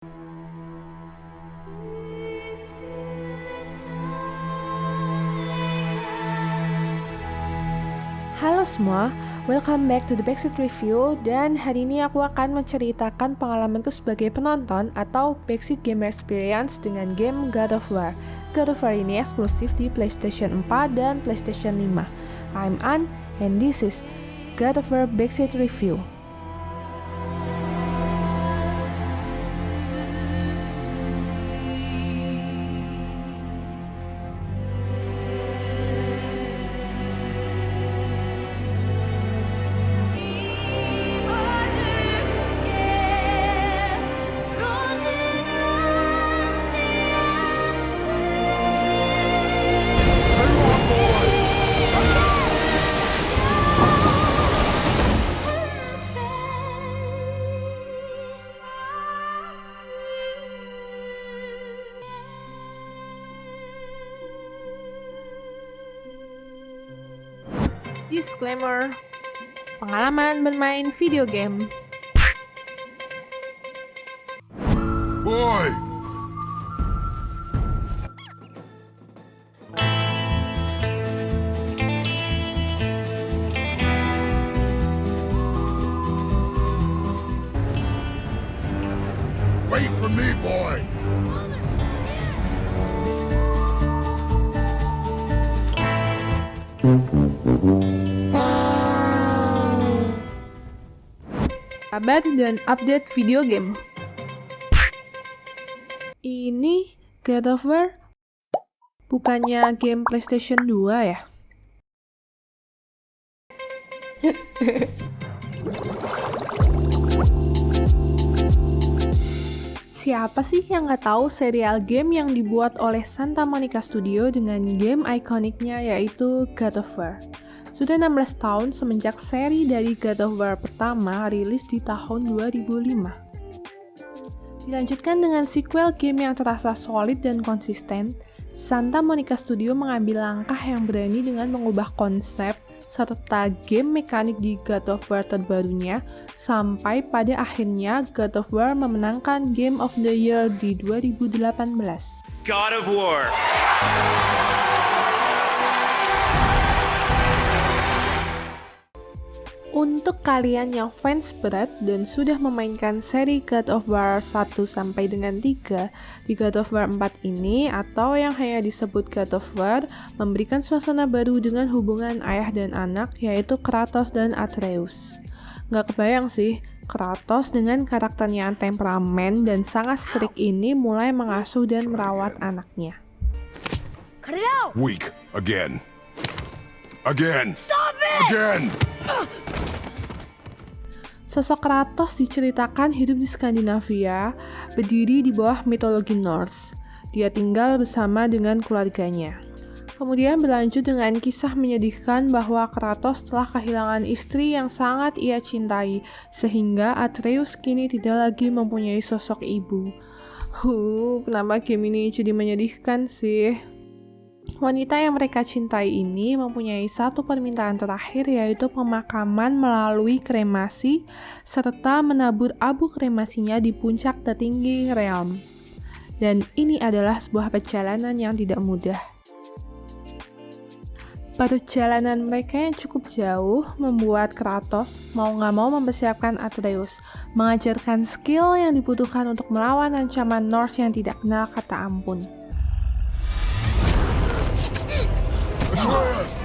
Halo semua, welcome back to the Backseat Review, dan hari ini aku akan menceritakan pengalamanku sebagai penonton atau Backseat Gamer Experience dengan game God of War. God of War ini eksklusif di PlayStation 4 dan PlayStation 5. I'm An, and this is God of War Backseat Review. Disclaimer, pengalaman bermain video game. Boy! Wait for me, boy! Kabar dan update video game. Ini God of War bukannya game PlayStation 2 ya? Siapa sih yang nggak tahu serial game yang dibuat oleh Santa Monica Studio dengan game ikoniknya yaitu God of War? Sudah 16 tahun semenjak seri dari God of War pertama rilis di tahun 2005. Dilanjutkan dengan sequel game yang terasa solid dan konsisten, Santa Monica Studio mengambil langkah yang berani dengan mengubah konsep serta game mekanik di God of War terbarunya, sampai pada akhirnya God of War memenangkan Game of the Year di 2018. God of War. Untuk kalian yang fans berat dan sudah memainkan seri God of War 1 sampai dengan 3, di God of War 4 ini, atau yang hanya disebut God of War, memberikan suasana baru dengan hubungan ayah dan anak, yaitu Kratos dan Atreus. Nggak kebayang sih, Kratos dengan karakternya yang temperamen dan sangat strict ini mulai mengasuh dan merawat anaknya. Cut it out! Weak. Again. Again. Stop it! Again! Sosok Kratos diceritakan hidup di Skandinavia, berdiri di bawah mitologi Norse. Dia tinggal bersama dengan keluarganya. Kemudian berlanjut dengan kisah menyedihkan bahwa Kratos telah kehilangan istri yang sangat ia cintai, sehingga Atreus kini tidak lagi mempunyai sosok ibu. Kenapa game ini jadi menyedihkan sih? Wanita yang mereka cintai ini mempunyai satu permintaan terakhir, yaitu pemakaman melalui kremasi serta menabur abu kremasinya di puncak tertinggi Realm. Dan ini adalah sebuah perjalanan yang tidak mudah. Perjalanan mereka yang cukup jauh membuat Kratos mau nggak mau mempersiapkan Atreus, mengajarkan skill yang dibutuhkan untuk melawan ancaman Norse yang tidak kenal kata ampun. Atreus!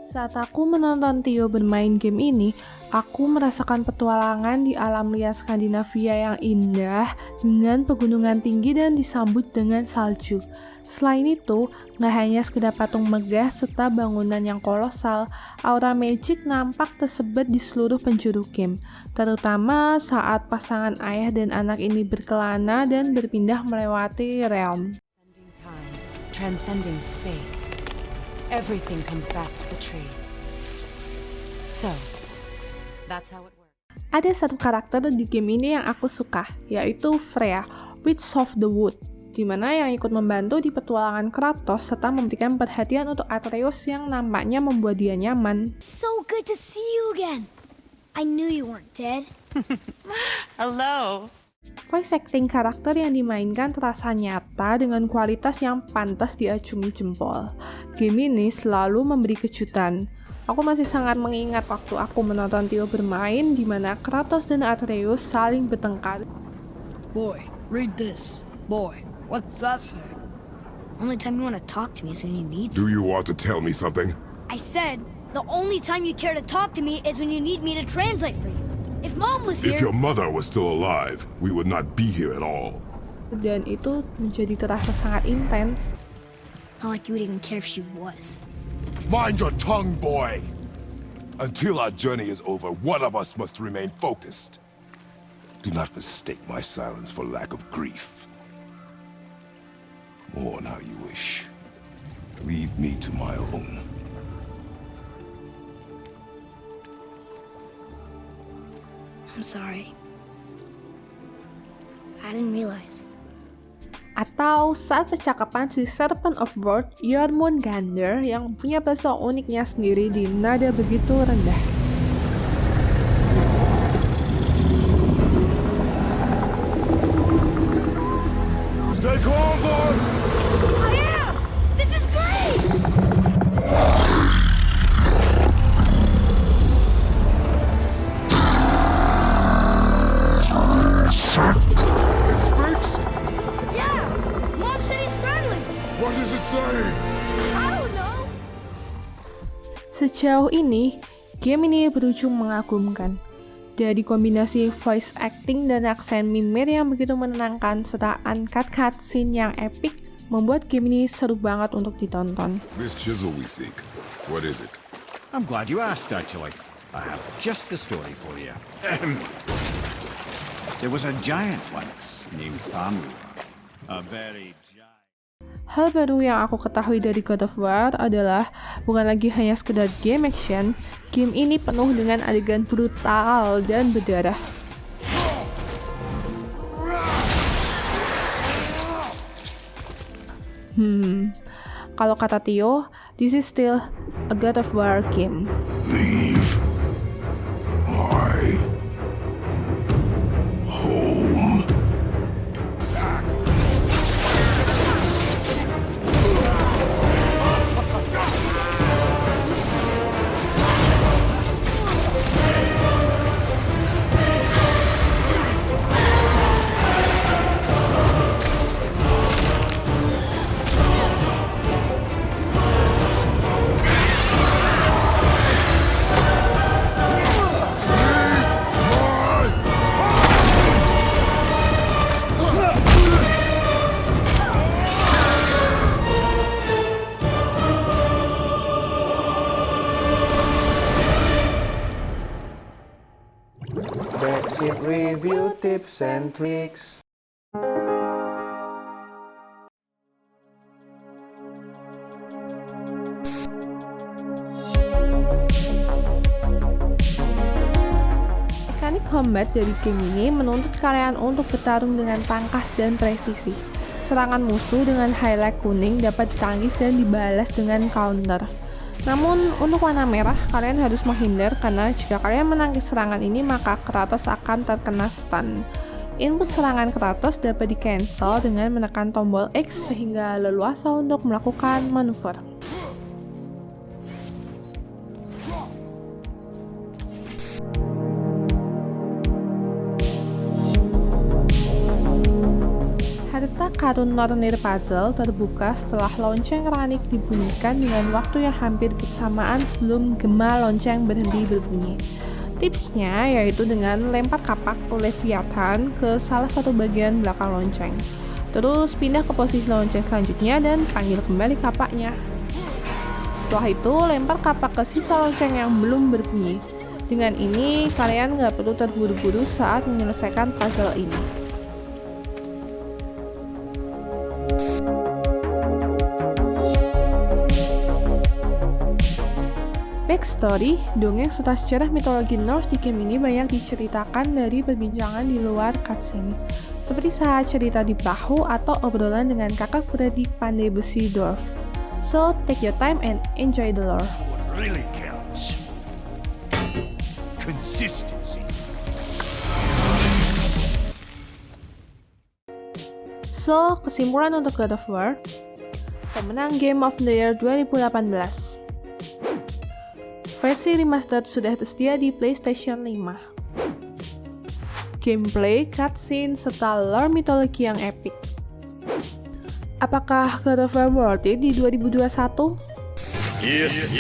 Saat aku menonton Theo bermain game ini, aku merasakan petualangan di alam liar Skandinavia yang indah dengan pegunungan tinggi dan disambut dengan salju. Selain itu, nggak hanya sekedar patung megah serta bangunan yang kolosal, aura magic nampak tersebar di seluruh penjuru game, terutama saat pasangan ayah dan anak ini berkelana dan berpindah melewati realm. Transcending space. Everything comes back to the tree. So, that's how it works. Ada satu karakter di game ini yang aku suka, yaitu Freya, Witch of the Wood. di mana yang ikut membantu di petualangan Kratos serta memberikan perhatian untuk Atreus yang nampaknya membuat dia nyaman. So good to see you again. I knew you weren't dead. Hello. Voice acting karakter yang dimainkan terasa nyata dengan kualitas yang pantas diacungi jempol. Game ini selalu memberi kejutan. Aku masih sangat mengingat waktu aku menonton Theo bermain di mana Kratos dan Atreus saling bertengkar. Boy, read this. Boy, what's that say? Only time you want to talk to me is when you need to. Do you want to tell me something? I said, the only time you care to talk to me is when you need me to translate for you. If Mom was If your here... mother was still alive, we would not be here at all. Dan itu menjadi terasa sangat intens. Not like you would even care if she was. Mind your tongue, boy! Until our journey is over, one of us must remain focused. Do not mistake my silence for lack of grief. Mourn how you wish. Leave me to my own. I'm sorry. I didn't realize. Atau saat percakapan si Serpent of Word, Jormungandr yang punya bahasa uniknya sendiri di nada begitu rendah. Stay calm, boy! I am! This is great! It speaks? Yeah! Mom said he's friendly! What does it say? I don't know! Sejauh ini, game ini berujung mengagumkan. Dari kombinasi voice acting dan aksen Mimir yang begitu menenangkan serta uncut cutscene yang epic, membuat game ini seru banget untuk ditonton. This chisel we seek, what is it? I'm glad you asked, actually. I have just the story for you. There was a giant once named Thamur. A very giant... Hal baru yang aku ketahui dari God of War adalah bukan lagi hanya sekedar game action, game ini penuh dengan adegan brutal dan berdarah. Kalau kata Theo, this is still a God of War game. Leave my home. Backseat review tips and tricks. Mekanik combat dari game ini menuntut kalian untuk bertarung dengan tangkas dan presisi. Serangan musuh dengan highlight kuning dapat ditangkis dan dibalas dengan counter. Namun, untuk warna merah, kalian harus menghindar karena jika kalian menangkis serangan ini, maka Kratos akan terkena stun. Input serangan Kratos dapat di-cancel dengan menekan tombol X sehingga leluasa untuk melakukan manuver. Harta karun Nornir Puzzle terbuka setelah lonceng Ranik dibunyikan dengan waktu yang hampir bersamaan sebelum gema lonceng berhenti berbunyi. Tipsnya yaitu dengan lempar kapak Leviathan ke salah satu bagian belakang lonceng. Terus pindah ke posisi lonceng selanjutnya dan panggil kembali kapaknya. Setelah itu lempar kapak ke sisa lonceng yang belum berbunyi. Dengan ini kalian nggak perlu terburu-buru saat menyelesaikan puzzle ini. Backstory, dongeng serta sejarah mitologi Norse di game ini banyak diceritakan dari perbincangan di luar cutscene, seperti saat cerita di perahu atau obrolan dengan kakak beradik pandai besi dwarf. So, take your time and enjoy the lore. What really counts? Consistency. So, kesimpulan untuk God of War, pemenang Game of the Year 2018. Versi remastered sudah tersedia di PlayStation 5. Gameplay, cutscene, serta lore mitologi yang epic. Apakah God of War worth it di 2021? Yes.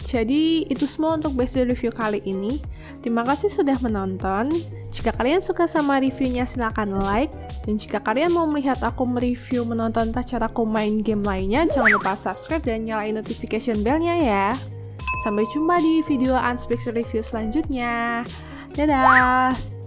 Jadi, itu semua untuk basic review kali ini. Terima kasih sudah menonton. Jika kalian suka sama reviewnya, silahkan like. Dan jika kalian mau melihat aku mereview menonton pacar aku main game lainnya, jangan lupa subscribe dan nyalain notification bell-nya ya. Sampai jumpa di video Unspecial Review selanjutnya. Dadah!